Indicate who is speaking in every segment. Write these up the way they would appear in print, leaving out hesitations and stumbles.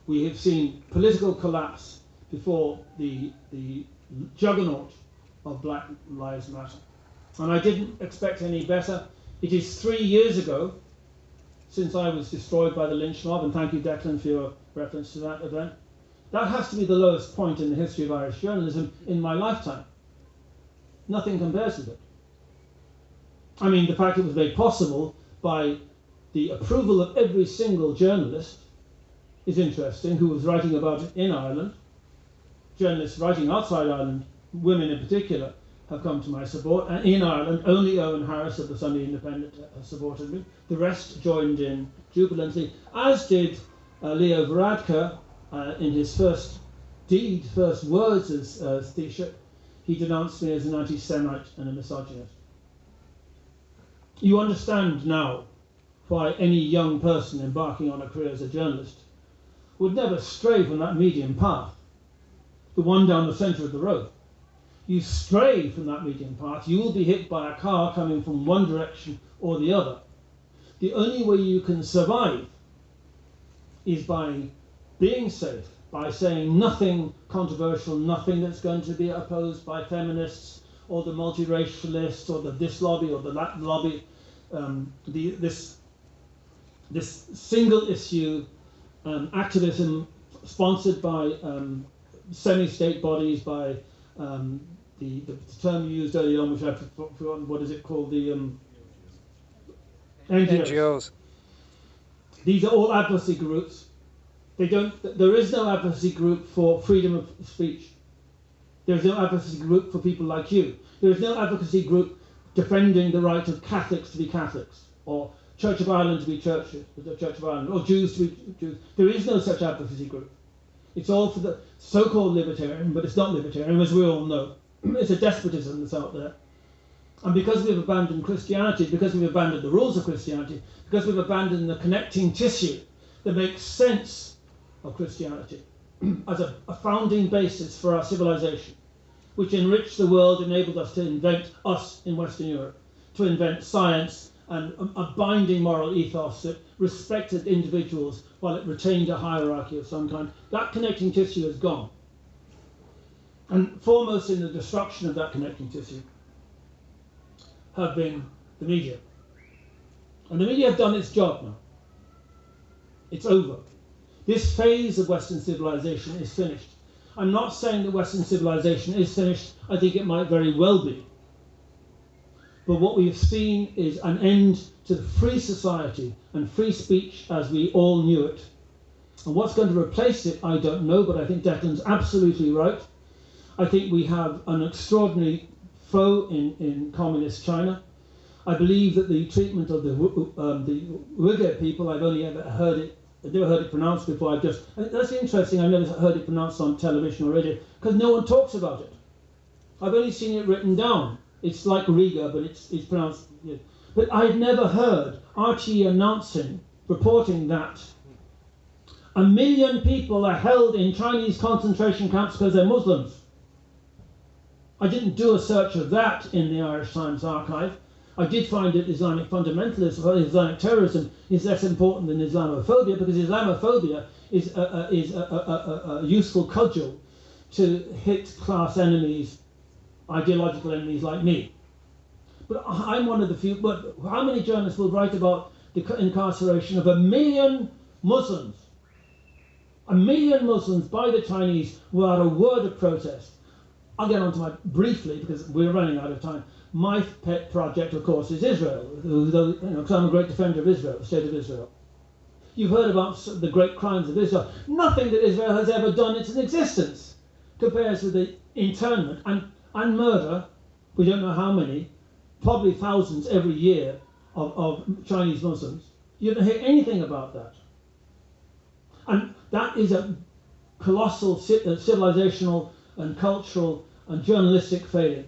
Speaker 1: We have seen political collapse before the juggernaut of Black Lives Matter. And I didn't expect any better. It is 3 years ago since I was destroyed by the lynch mob, and thank you, Declan, for your reference to that event. That has to be the lowest point in the history of Irish journalism in my lifetime. Nothing compares with it. I mean, the fact it was made possible by the approval of every single journalist is interesting, who was writing about it in Ireland. Journalists writing outside Ireland, women in particular, have come to my support. And in Ireland, only Owen Harris of the Sunday Independent supported me. The rest joined in jubilantly, as did Leo Varadkar in his first words as Taoiseach. He denounced me as an anti-Semite and a misogynist. You understand now why any young person embarking on a career as a journalist would never stray from that median path, the one down the centre of the road. You stray from that median path, you will be hit by a car coming from one direction or the other. The only way you can survive is by being safe, by saying nothing controversial, nothing that's going to be opposed by feminists or the multiracialists or this lobby or that lobby. This single issue activism sponsored by semi-state bodies, by the term you used earlier on, which I've forgotten, what is it called? The NGOs. These are all advocacy groups. There is no advocacy group for freedom of speech. There is no advocacy group for people like you. There is no advocacy group defending the right of Catholics to be Catholics, or Church of Ireland to be the Church of Ireland, or Jews to be Jews. There is no such advocacy group. It's all for the so-called libertarian, but it's not libertarian, as we all know. It's a despotism that's out there. And because we've abandoned Christianity, because we've abandoned the rules of Christianity, because we've abandoned the connecting tissue that makes sense of Christianity as a founding basis for our civilization, which enriched the world, enabled us to invent, us in Western Europe, to invent science and a binding moral ethos that respected individuals while it retained a hierarchy of some kind. That connecting tissue is gone. And foremost in the destruction of that connecting tissue have been the media. And the media have done its job now. It's over. This phase of Western civilization is finished. I'm not saying that Western civilization is finished. I think it might very well be. But what we've seen is an end to the free society and free speech as we all knew it. And what's going to replace it, I don't know, but I think Declan's absolutely right. I think we have an extraordinary foe in communist China. I believe that the treatment of the Uyghur people, I've only ever heard it, I've never heard it pronounced before. That's interesting, I've never heard it pronounced on television or radio, because no one talks about it. I've only seen it written down. It's like Riga, but it's pronounced. Yeah. But I've never heard RTE announcing, reporting that 1 million people are held in Chinese concentration camps because they're Muslims. I didn't do a search of that in the Irish Times archive. I did find that Islamic fundamentalism, or Islamic terrorism, is less important than Islamophobia, because Islamophobia is a useful cudgel to hit class enemies, ideological enemies like me. But I'm one of the few. But how many journalists will write about the incarceration of 1 million Muslims? 1 million Muslims by the Chinese without a word of protest. I'll get on to my briefly, because we're running out of time. My pet project, of course, is Israel, because I'm a great defender of Israel, the state of Israel. You've heard about the great crimes of Israel. Nothing that Israel has ever done in its existence compares with the internment and murder, we don't know how many, probably thousands every year, of Chinese Muslims. You don't hear anything about that. And that is a colossal civilizational and cultural and journalistic failure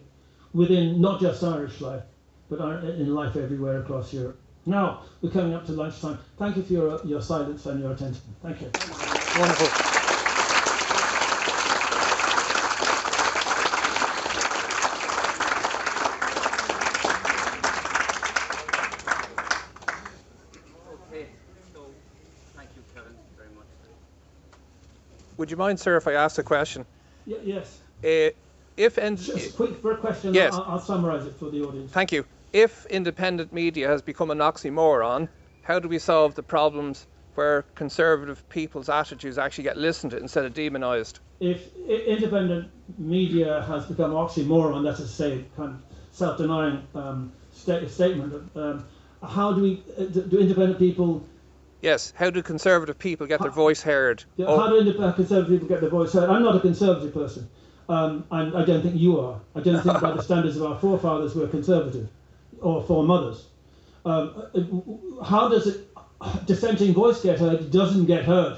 Speaker 1: within not just Irish life, but in life everywhere across Europe. Now, we're coming up to lunchtime. Thank you for your silence and your attention. Thank you.
Speaker 2: Wonderful.
Speaker 3: Okay, so thank you, Kevin, very much.
Speaker 2: would you mind, sir, if I ask a question?
Speaker 1: Yes.
Speaker 2: Just
Speaker 1: quick for a question.
Speaker 2: Yes.
Speaker 1: I'll summarise it for the audience.
Speaker 2: Thank you. If independent media has become an oxymoron, how do we solve the problems where conservative people's attitudes actually get listened to instead of demonised?
Speaker 1: If independent media has become oxymoron, that's to say, kind of self-denying statement. How do we do independent people?
Speaker 2: Yes. How do conservative people get their voice heard?
Speaker 1: How do conservative people get their voice heard? I'm not a conservative person. I don't think you are. I don't think by the standards of our forefathers we're conservative, or foremothers. How does dissenting voice get heard? It doesn't get heard.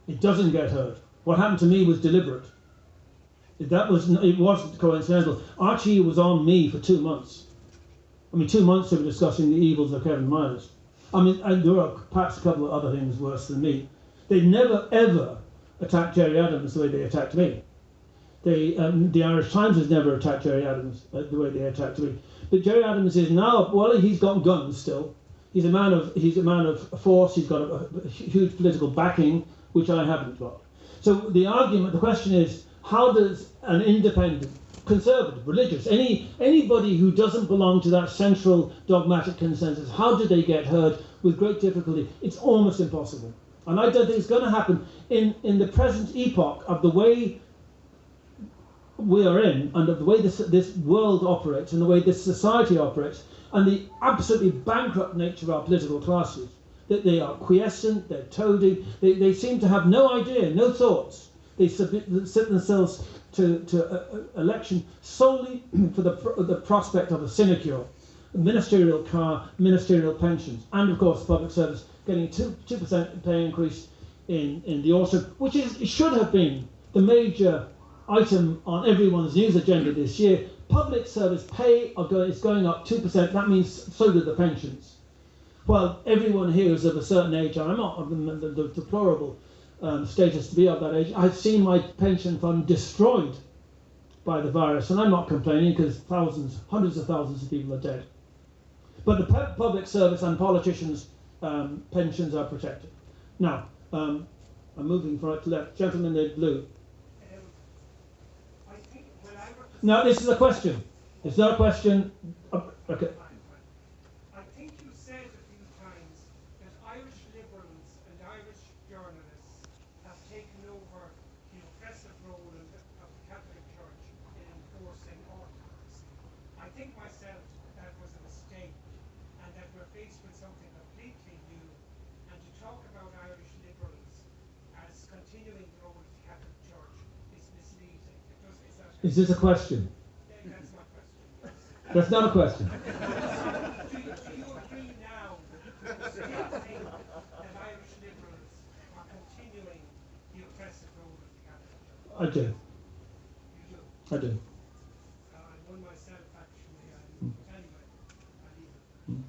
Speaker 1: It doesn't get heard. What happened to me was deliberate. It wasn't coincidental. Archie was on me for 2 months. 2 months they were discussing the evils of Kevin Myers. And there are perhaps a couple of other things worse than me. They never ever attacked Gerry Adams the way they attacked me. The Irish Times has never attacked Gerry Adams the way they attacked me. But Gerry Adams is now, well, he's got guns still. He's a man of force. He's got a huge political backing, which I haven't got. So the question is, how does an independent, conservative, religious, anybody who doesn't belong to that central dogmatic consensus, how do they get heard? With great difficulty. It's almost impossible. And I don't think it's going to happen in the present epoch of the way we are in, and of the way this world operates, and the way this society operates, and the absolutely bankrupt nature of our political classes. That they are quiescent, they're toady, they seem to have no idea, no thoughts. They sit themselves to election solely for the prospect of a sinecure, a ministerial car, ministerial pensions, and of course public service getting 2% pay increase in the autumn, which should have been the major item on everyone's news agenda this year. Public service pay is going up 2%. That means so do the pensions. Well, everyone here is of a certain age. I'm not of the deplorable status to be of that age. I've seen my pension fund destroyed by the virus, and I'm not complaining because hundreds of thousands of people are dead. But the public service and politicians' pensions are protected. Now, I'm moving from right to left. Gentleman in blue. No, this is a question. It's not a question. Okay.
Speaker 3: I think you said a few times that Irish liberals and Irish journalists have taken over the oppressive role of the Catholic Church in enforcing orthodoxy. I think myself that was a mistake, and that we're faced with something completely new. And to talk about Irish liberals as continuing the role of the Catholic Church is misleading.
Speaker 1: Is this a question?
Speaker 3: That's my question.
Speaker 1: That's not a question.
Speaker 3: Do you agree now that Irish liberals are continuing the oppressive role of the Catholic Church?
Speaker 1: I do.
Speaker 3: You do?
Speaker 1: I do.
Speaker 3: I won myself, actually. Anyway, I leave it.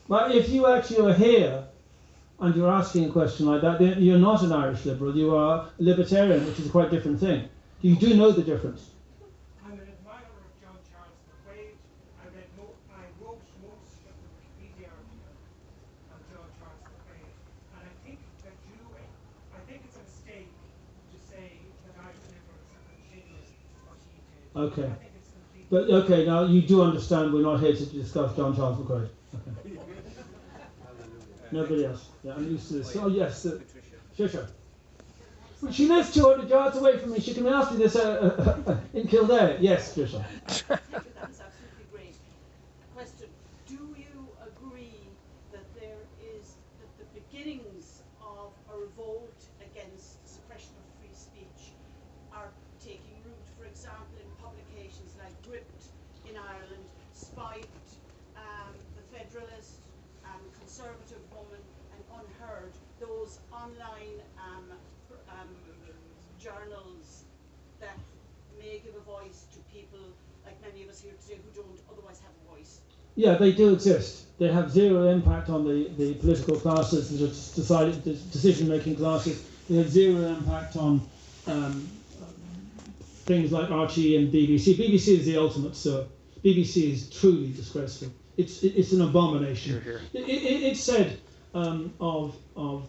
Speaker 1: But if you actually are here and you're asking a question like that, then you're not an Irish liberal. You are a libertarian, which is a quite different thing. You do know the difference.
Speaker 3: I'm an admirer of John Charles McQuaid. I wrote most of the Wikipedia article on John Charles McQuaid. And I think it's a mistake to say that Irish liberals are continuing what he did.
Speaker 1: Okay.
Speaker 3: I think it's completely...
Speaker 1: But okay, now you do understand we're not here to discuss John Charles McQuaid. Okay. Nobody else. Yeah, I'm used to this. Oh yes, sure. She lives 200 yards away from me. She can ask me this in Kildare. Yes, Trisha.
Speaker 4: That's absolutely great. Question: do you agree that the beginnings of a revolt against suppression of free speech are taking root? For example, in publications like Gripped in Ireland, Spiked, The Federalist, Conservative Woman, and Unheard. Those online journals that may give a voice to people like many of us here today who don't otherwise have a voice.
Speaker 1: Yeah, they do exist. They have zero impact on the political classes, the decision-making classes. They have zero impact on things like Archie and BBC. BBC is the ultimate sir. BBC is truly disgraceful. It's an abomination.
Speaker 2: Here.
Speaker 1: It said of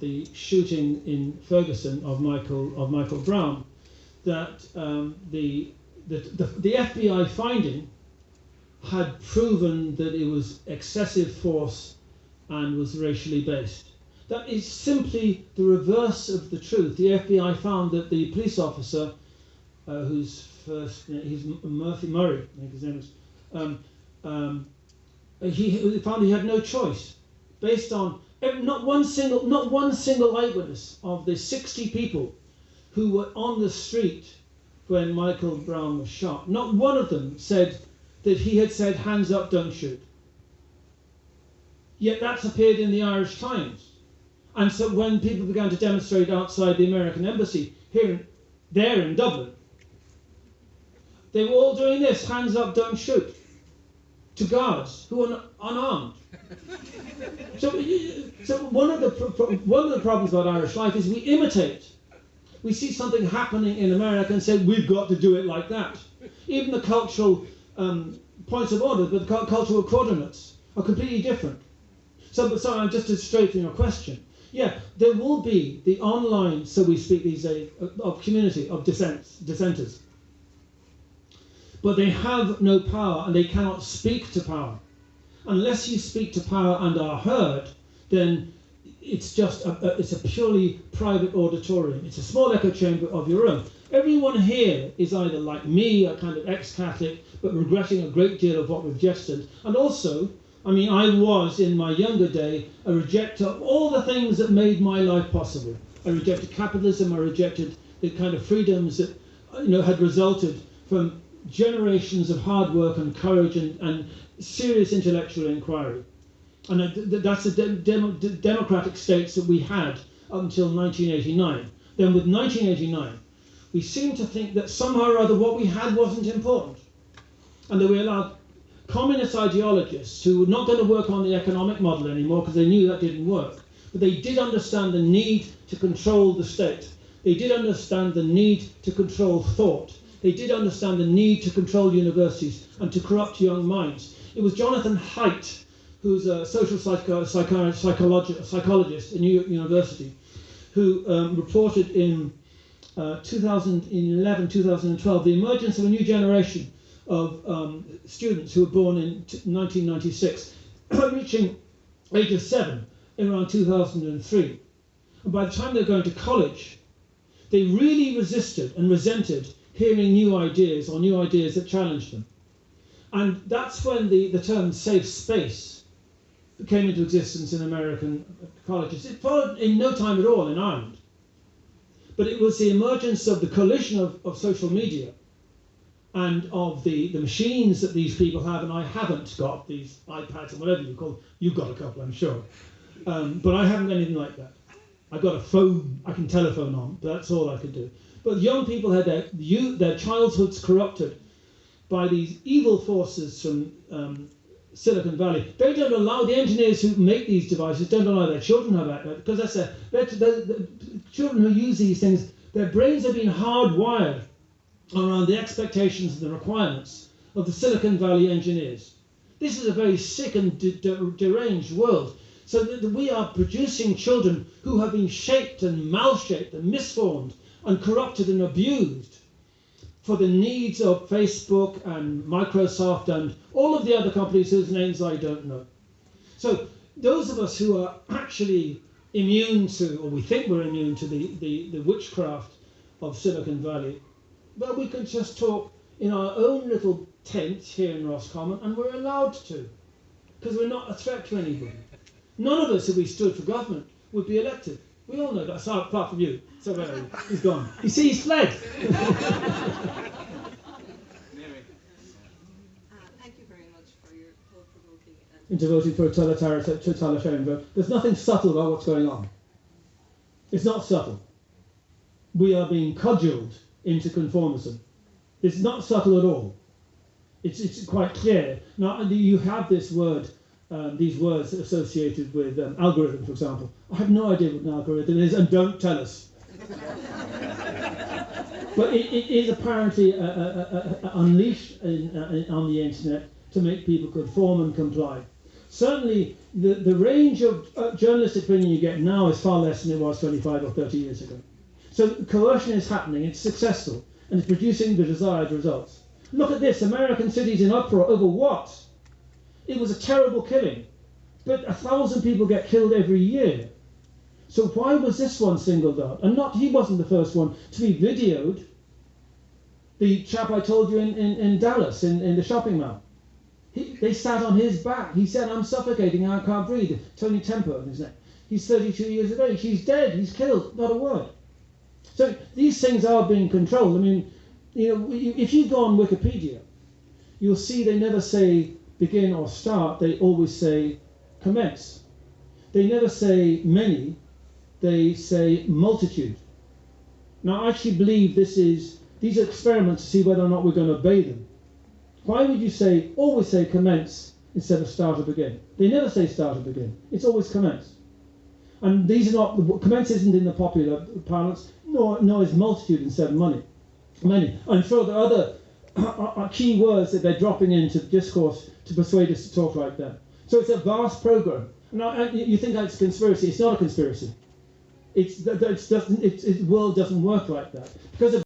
Speaker 1: the shooting in Ferguson of Michael Brown, that the FBI finding had proven that it was excessive force and was racially based. That is simply the reverse of the truth. The FBI found that the police officer, whose first he's Murray, I think his name is, he found he had no choice, based on not one single eyewitness of the 60 people who were on the street when Michael Brown was shot. Not one of them said that he had said, "Hands up, don't shoot." Yet that's appeared in the Irish Times. And so when people began to demonstrate outside the American embassy there in Dublin, they were all doing this: "Hands up, don't shoot," to guards who are unarmed. So one of the problems about Irish life is we imitate. We see something happening in America and say, "We've got to do it like that." Even the cultural points of order, but the cultural coordinates are completely different. So just to straighten your question, yeah, there will be the online, so we speak these days, of community, of dissenters. But they have no power and they cannot speak to power. Unless you speak to power and are heard, then it's just it's a purely private auditorium. It's a small echo chamber of your own. Everyone here is either like me, a kind of ex-Catholic, but regretting a great deal of what we've just said. And also, I mean, I was, in my younger day, a rejecter of all the things that made my life possible. I rejected capitalism, I rejected the kind of freedoms that had resulted from generations of hard work and courage and serious intellectual inquiry. And that's the democratic states that we had up until 1989. Then with 1989, we seemed to think that somehow or other what we had wasn't important. And that we allowed communist ideologists who were not going to work on the economic model anymore because they knew that didn't work. But they did understand the need to control the state. They did understand the need to control thought. They did understand the need to control universities and to corrupt young minds. It was Jonathan Haidt, who's a social psychologist at New York University, who reported in 2011, 2012, the emergence of a new generation of students who were born in 1996, reaching age of 7 in around 2003. And by the time they're going to college, they really resisted and resented hearing new ideas or new ideas that challenged them. And that's when the term safe space came into existence in American colleges. It followed in no time at all in Ireland. But it was the emergence of the collision of social media and of the machines that these people have, and I haven't got these iPads or whatever you call them. You've got a couple, I'm sure. But I haven't got anything like that. I've got a phone I can telephone on, but that's all I could do. But young people had their childhoods corrupted by these evil forces from Silicon Valley. They don't allow, the engineers who make these devices don't allow their children to have that, because the children who use these things, their brains have been hardwired around the expectations and the requirements of the Silicon Valley engineers. This is a very sick and deranged world. So that we are producing children who have been shaped and malshaped and misformed and corrupted and abused for the needs of Facebook and Microsoft and all of the other companies whose names I don't know. So those of us who are actually immune to, or we think we're immune to the witchcraft of Silicon Valley, well, we can just talk in our own little tent here in Roscommon, and we're allowed to, because we're not a threat to anybody. None of us, if we stood for government, would be elected. We all know that, apart from you. So he's gone. You see, he's fled.
Speaker 5: Thank you very much for your thought-provoking
Speaker 1: into voting for a totalitarian vote. There's nothing subtle about what's going on. It's not subtle. We are being cudgeled into conformism. It's not subtle at all. It's quite clear. Now, you have this word, these words associated with algorithm, for example. I have no idea what an algorithm is, and don't tell us. But it is apparently unleashed on the internet to make people conform and comply. Certainly, the range of journalistic opinion you get now is far less than it was 25 or 30 years ago. So coercion is happening, it's successful, and it's producing the desired results. Look at this, American cities in uproar over what? It was a terrible killing, but 1,000 people get killed every year. So why was this one singled out? And he wasn't the first one to be videoed. The chap I told you in Dallas, in the shopping mall. They sat on his back. He said, I'm suffocating, I can't breathe. Tony Temper, his name. He's 32 years of age. He's dead, he's killed, not a word. So these things are being controlled. I mean, if you go on Wikipedia, you'll see they never say begin or start, they always say commence. They never say many, they say multitude. Now I actually believe these are experiments to see whether or not we're going to obey them. Why would you always say commence instead of start or begin? They never say start or begin. It's always commence. And these are not, commence isn't in the popular parlance, nor is multitude instead of many. I'm sure there are other key words that they're dropping into discourse to persuade us to talk like that. So it's a vast program. Now, you think that's a conspiracy. It's not a conspiracy. The world doesn't work like that. Because of